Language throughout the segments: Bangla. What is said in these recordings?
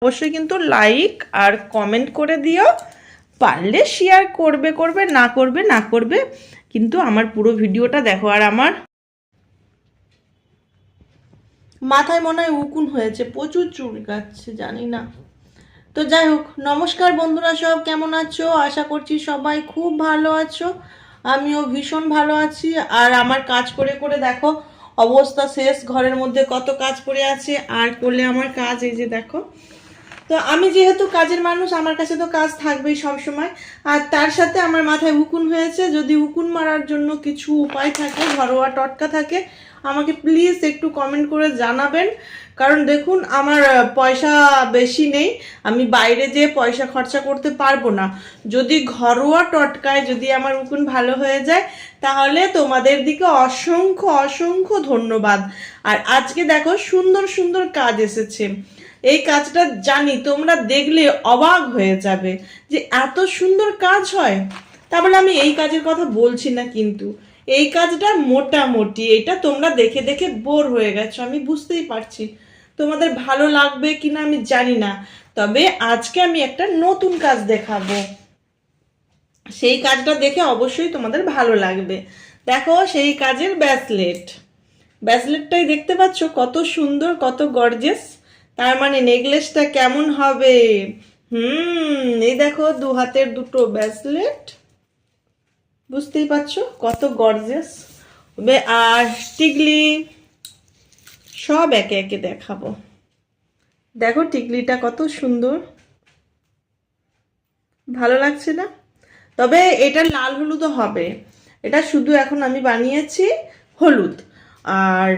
অবশ্যই কিন্তু লাইক আর কমেন্ট করে দিও, পারলে শেয়ার করবে করবে, না করবে না করবে, কিন্তু আমার পুরো ভিডিওটা দেখো। আর আমার মাথায় মনে হয় উকুন হয়েছে, প্রচুর চুলকাচ্ছে, জানি না। তো যাই হোক, নমস্কার বন্ধুরা, সব কেমন আছো? আশা করছি সবাই খুব ভালো আছো, আমিও ভীষণ ভালো আছি। আর আমার কাজ করে করে দেখো অবস্থা শেষ, ঘরের মধ্যে কত কাজ পড়ে আছে, আর করলে আমার কাজ এই যে দেখো। তো আমি যেহেতু কাজের মানুষ, আমার কাছে তো কাজ থাকবেই সব সময়। আর তার সাথে আমার মাথায় উকুন হয়েছে, যদি উকুন মারার জন্য কিছু উপায় থাকে, ঘরোয়া টটকা থাকে, আমাকে প্লিজ একটু কমেন্ট করে জানাবেন। কারণ দেখুন, আমার পয়সা বেশি নেই, আমি বাইরে যেয়ে পয়সা খরচা করতে পারবো না। যদি ঘরোয়া টটকায় যদি আমার উকুন ভালো হয়ে যায়, তাহলে তোমাদের দিকে অসংখ্য অসংখ্য ধন্যবাদ। আর আজকে দেখো সুন্দর সুন্দর কাজ এসেছে, এই কাজটা জানি তোমরা দেখলে অবাক হয়ে যাবে যে এত সুন্দর কাজ হয়। তাহলে আমি এই কাজের কথা বলছি না, কিন্তু এই কাজটা মোটামুটি, এটা তোমরা দেখে দেখে বোর হয়ে গেছো, আমি বুঝতেই পারছি। তোমাদের ভালো লাগবে কিনা আমি জানি না, তবে আজকে আমি একটা নতুন কাজ দেখাবো, সেই কাজটা দেখে অবশ্যই তোমাদের ভালো লাগবে। দেখো সেই কাজের ব্যাসলেটটাই দেখতে পাচ্ছ, কত সুন্দর, কত গর্জিয়াস। তার মানে নেকলেসটা কেমন হবে? এই দেখো, দু হাতের দুটো ব্যাসলেট, বুঝতেই পারছো কত গর্জিয়াস। আর টিকলি সব একে একে দেখাবো। দেখো টিকলিটা কত সুন্দর, ভালো লাগছে না? তবে এটা লাল হলুদও হবে, এটা শুধু এখন আমি বানিয়েছি হলুদ, আর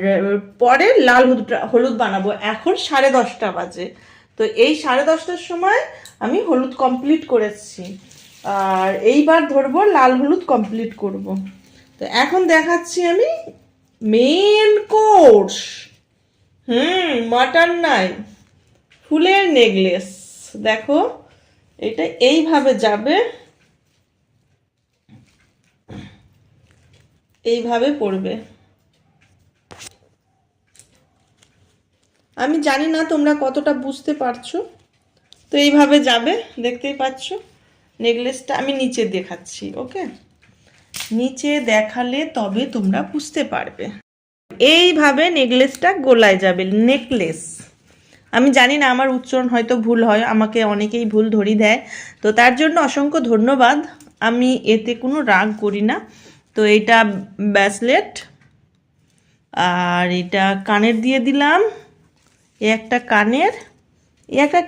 পরে লাল হলুদ বানাবো। এখন 10:30 বাজে, তো এই 10:30টার সময় আমি হলুদ কমপ্লিট করেছি, আর এইবার ধরবো লাল হলুদ কমপ্লিট করব। তো এখন দেখাচ্ছি আমি মেন কোর্স। মাটন নাই, ফুলের নেকলেস। দেখো এটা এইভাবে যাবে, এইভাবে পড়বে। আমি জানি না তোমরা কতটা বুঝতে পারছো, তো এইভাবে যাবে, দেখতেই পাচ্ছ। নেকলেসটা আমি নিচে দেখাচ্ছি, ওকে? নিচে দেখালে তবে তোমরা বুঝতে পারবে। এইভাবে নেকলেসটা গোলায় যাবে, নেকলেস। আমি জানি না, আমার উচ্চারণ হয়তো ভুল হয়, আমাকে অনেকেই ভুল ধরি দেয়, তো তার জন্য অসংখ্য ধন্যবাদ, আমি এতে কোনো রাগ করি না। তো এইটা ব্যাসলেট, আর এটা কানের দিয়ে দিলাম, এ একটা কানের, এ একটা